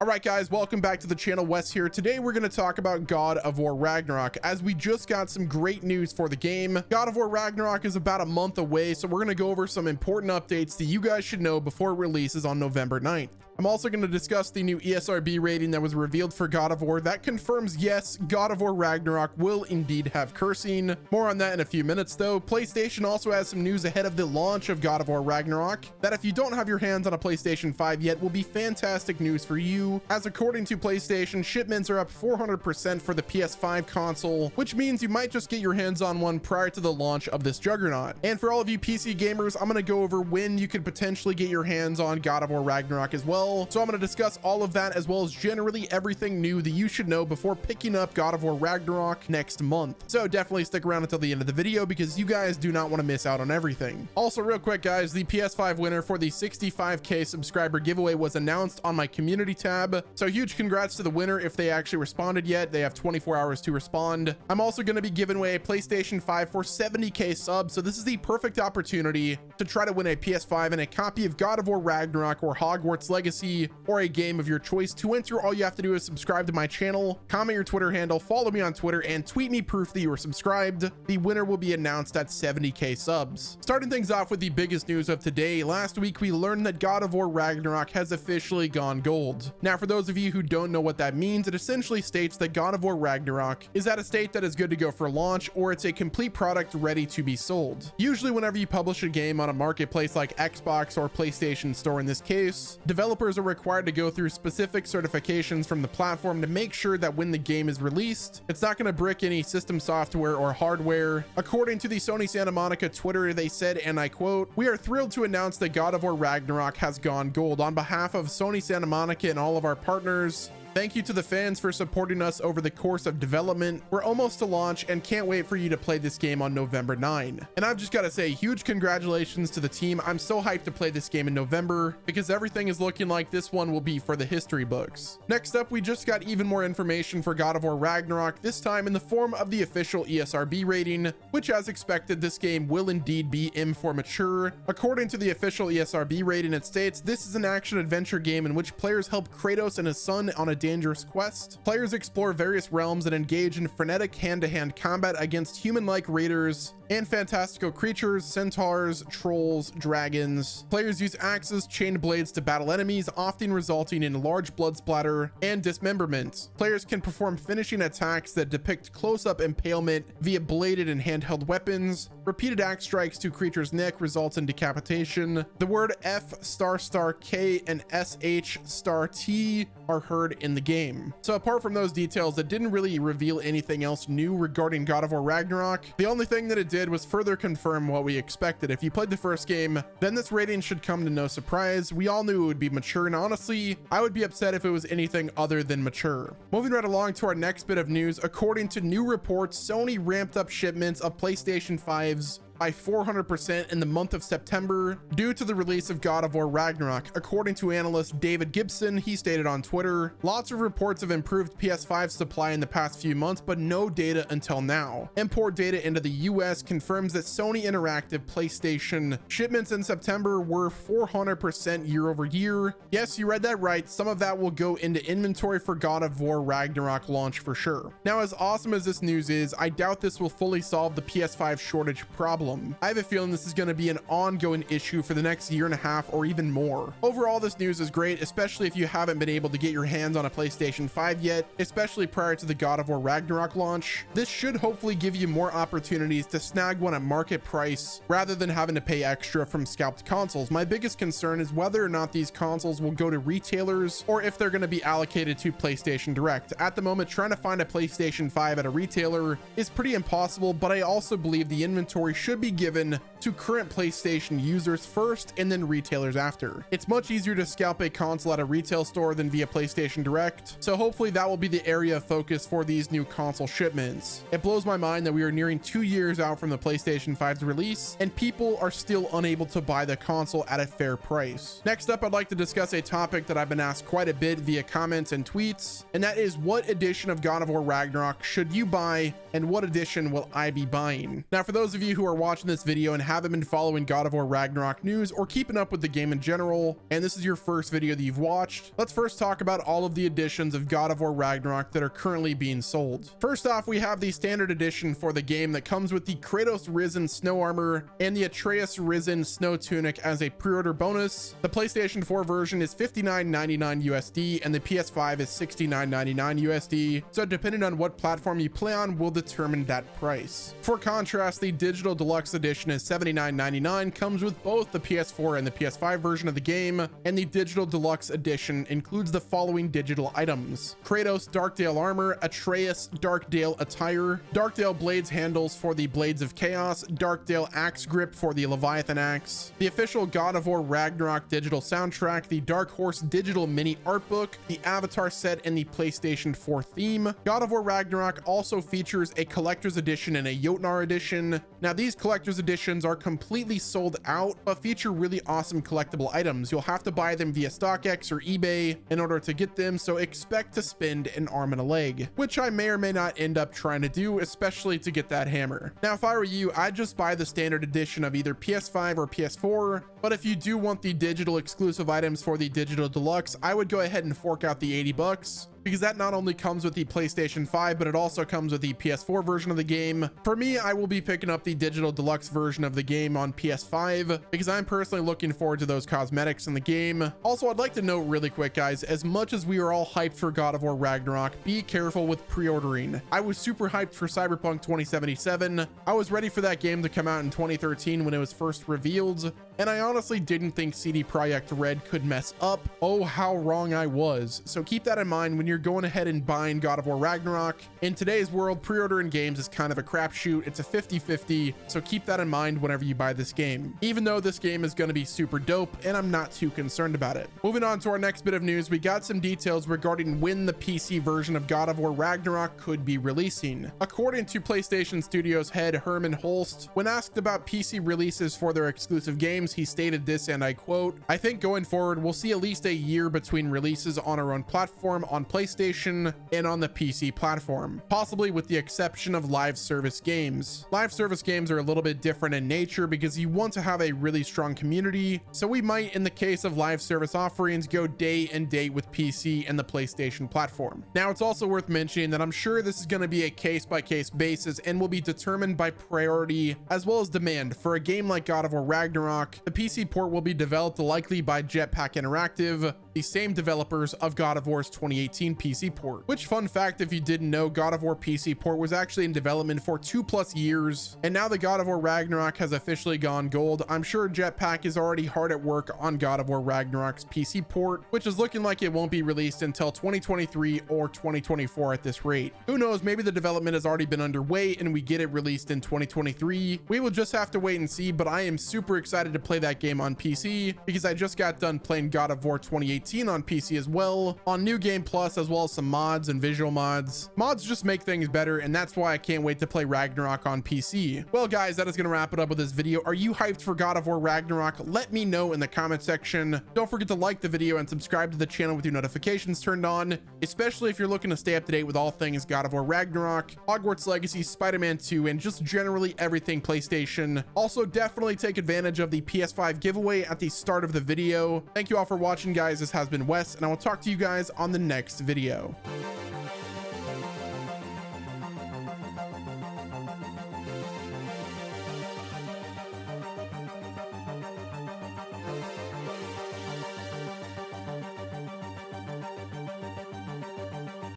All right, guys, welcome back to the channel. Wes here. Today, we're going to talk about God of War Ragnarok, as we just got some great news for the game. God of War Ragnarok is about a month away, so we're going to go over some important updates that you guys should know before it releases on November 9th. I'm also going to discuss the new ESRB rating that was revealed for God of War that confirms, yes, God of War Ragnarok will indeed have cursing. More on that in a few minutes, though. PlayStation also has some news ahead of the launch of God of War Ragnarok that, if you don't have your hands on a PlayStation 5 yet, will be fantastic news for you, as according to PlayStation, shipments are up 400% for the PS5 console, which means you might just get your hands on one prior to the launch of this juggernaut. And for all of you PC gamers, I'm going to go over when you could potentially get your hands on God of War Ragnarok as well. So I'm going to discuss all of that, as well as generally everything new that you should know before picking up God of War Ragnarok next month. So definitely stick around until the end of the video, because you guys do not want to miss out on everything. Also, real quick, guys, the PS5 winner for the 65k subscriber giveaway was announced on my community tab. So huge congrats to the winner. If they actually responded yet, they have 24 hours to respond. I'm also going to be giving away a PlayStation 5 for 70k subs. So this is the perfect opportunity to try to win a PS5 and a copy of God of War Ragnarok or Hogwarts Legacy, or a game of your choice. To enter, all you have to do is subscribe to my channel, comment your Twitter handle, follow me on Twitter, and tweet me proof that you are subscribed. The winner will be announced at 70k subs. Starting things off with the biggest news of today, last week we learned that God of War Ragnarok has officially gone gold. Now, for those of you who don't know what that means, it essentially states that God of War Ragnarok is at a state that is good to go for launch, or it's a complete product ready to be sold. Usually whenever you publish a game on a marketplace like Xbox or PlayStation Store in this case, developers are required to go through specific certifications from the platform to make sure that when the game is released, it's not going to brick any system software or hardware. According to the Sony Santa Monica Twitter, they said, and I quote, "We are thrilled to announce that God of War Ragnarok has gone gold. On behalf of Sony Santa Monica and all of our partners, thank you to the fans for supporting us over the course of development. We're almost to launch and can't wait for you to play this game on November 9. And I've just got to say, huge congratulations to the team. I'm so hyped to play this game in November, because everything is looking like this one will be for the history books. Next up, we just got even more information for God of War Ragnarok, this time in the form of the official ESRB rating, which, as expected, this game will indeed be M for mature. According to the official ESRB rating, it states, "This is an action-adventure game in which players help Kratos and his son on a dangerous quest. Players explore various realms and engage in frenetic hand-to-hand combat against human-like raiders and fantastical creatures, centaurs, trolls, dragons. Players use axes, chained blades to battle enemies, often resulting in large blood splatter and dismemberment. Players can perform finishing attacks that depict close-up impalement via bladed and handheld weapons. Repeated axe strikes to creature's neck results in decapitation. The word F***K and SH*T are heard in the game." So apart from those details, it didn't really reveal anything else new regarding God of War Ragnarok. The only thing that it did was further confirm what we expected. If you played the first game, then this rating should come to no surprise. We all knew it would be mature, and honestly, I would be upset if it was anything other than mature. Moving right along to our next bit of news, according to new reports, Sony ramped up shipments of PlayStation 5s by 400% in the month of September due to the release of God of War Ragnarok. According to analyst David Gibson, he stated on Twitter, "Lots of reports of improved PS5 supply in the past few months, but no data until now. Import data into the US confirms that Sony Interactive PlayStation shipments in September were 400% year over year. Yes, you read that right. Some of that will go into inventory for God of War Ragnarok launch for sure." Now, as awesome as this news is, I doubt this will fully solve the PS5 shortage problem. I have a feeling this is going to be an ongoing issue for the next year and a half or even more. Overall, this news is great, especially if you haven't been able to get your hands on a PlayStation 5 yet, especially prior to the God of War Ragnarok launch. This should hopefully give you more opportunities to snag one at market price rather than having to pay extra from scalped consoles. My biggest concern is whether or not these consoles will go to retailers or if they're going to be allocated to PlayStation Direct. At the moment, trying to find a PlayStation 5 at a retailer is pretty impossible, but I also believe the inventory should be given to current PlayStation users first and then retailers after. It's much easier to scalp a console at a retail store than via PlayStation Direct, so hopefully that will be the area of focus for these new console shipments. It blows my mind that we are nearing 2 years out from the PlayStation 5's release and people are still unable to buy the console at a fair price. Next up, I'd like to discuss a topic that I've been asked quite a bit via comments and tweets, and that is, what edition of God of War Ragnarok should you buy and what edition will I be buying? Now, for those of you who are watching this video and haven't been following God of War Ragnarok news or keeping up with the game in general, and this is your first video that you've watched, let's first talk about all of the editions of God of War Ragnarok that are currently being sold. First off, we have the standard edition for the game that comes with the Kratos Risen snow armor and the Atreus Risen snow tunic as a pre-order bonus. The PlayStation 4 version is $59.99 USD and the PS5 is $69.99 USD. So depending on what platform you play on will determine that price. For contrast, the digital deluxe edition is $79.99, comes with both the PS4 and the PS5 version of the game, and the digital deluxe edition includes the following digital items: Kratos Darkdale armor, Atreus Darkdale attire, Darkdale blades handles for the Blades of Chaos, Darkdale axe grip for the Leviathan axe, the official God of War Ragnarok digital soundtrack, the Dark Horse digital mini art book, the avatar set, and the PlayStation 4 theme. God of War Ragnarok also features a collector's edition and a Jotnar edition. Now, these collector's editions are completely sold out, but feature really awesome collectible items. You'll have to buy them via StockX or eBay in order to get them, so expect to spend an arm and a leg, which I may or may not end up trying to do, especially to get that hammer. Now, if I were you, I'd just buy the standard edition of either PS5 or PS4, but if you do want the digital exclusive items for the digital deluxe, I would go ahead and fork out the $80, because that not only comes with the PlayStation 5, but it also comes with the PS4 version of the game. For me, I will be picking up the digital deluxe version of the game on PS5 because I'm personally looking forward to those cosmetics in the game. Also, I'd like to note really quick, guys, as much as we are all hyped for God of War Ragnarok, be careful with pre-ordering. I was super hyped for Cyberpunk 2077. I was ready for that game to come out in 2013 when it was first revealed, and I honestly didn't think CD Projekt Red could mess up. Oh, how wrong I was. So keep that in mind when you're going ahead and buying God of War Ragnarok. In today's world, pre-ordering games is kind of a crapshoot. It's a 50-50, so keep that in mind whenever you buy this game, even though this game is going to be super dope and I'm not too concerned about it. Moving on to our next bit of news, we got some details regarding when the PC version of God of War Ragnarok could be releasing. According to PlayStation Studios head Herman Holst, when asked about PC releases for their exclusive games, he stated this, and I quote, "I think going forward, we'll see at least a year between releases on our own platform, on PlayStation, and on the PC platform, possibly with the exception of live service games. Live service games are a little bit different in nature because you want to have a really strong community, so we might, in the case of live service offerings, go day and date with PC and the PlayStation platform." Now, it's also worth mentioning that I'm sure this is going to be a case-by-case basis and will be determined by priority as well as demand. For a game like God of War Ragnarok, the PC port will be developed likely by Jetpack Interactive, the same developers of God of War's 2018 PC port. Which, fun fact, if you didn't know, God of War PC port was actually in development for 2+ years, and now that God of War Ragnarok has officially gone gold, I'm sure Jetpack is already hard at work on God of War Ragnarok's PC port, which is looking like it won't be released until 2023 or 2024 at this rate. Who knows, maybe the development has already been underway and we get it released in 2023. We will just have to wait and see, but I am super excited to play that game on PC because I just got done playing God of War 2018 on PC as well, on New Game Plus, as well as some mods and visual mods. Mods just make things better, and that's why I can't wait to play Ragnarok on PC. Well, guys, that is going to wrap it up with this video. Are you hyped for God of War Ragnarok? Let me know in the comment section. Don't forget to like the video and subscribe to the channel with your notifications turned on, especially if you're looking to stay up to date with all things God of War Ragnarok, Hogwarts Legacy, Spider-Man 2, and just generally everything PlayStation. Also, definitely take advantage of the PS5 giveaway at the start of the video. Thank you all for watching, guys. This has been Wes, and I will talk to you guys on the next video.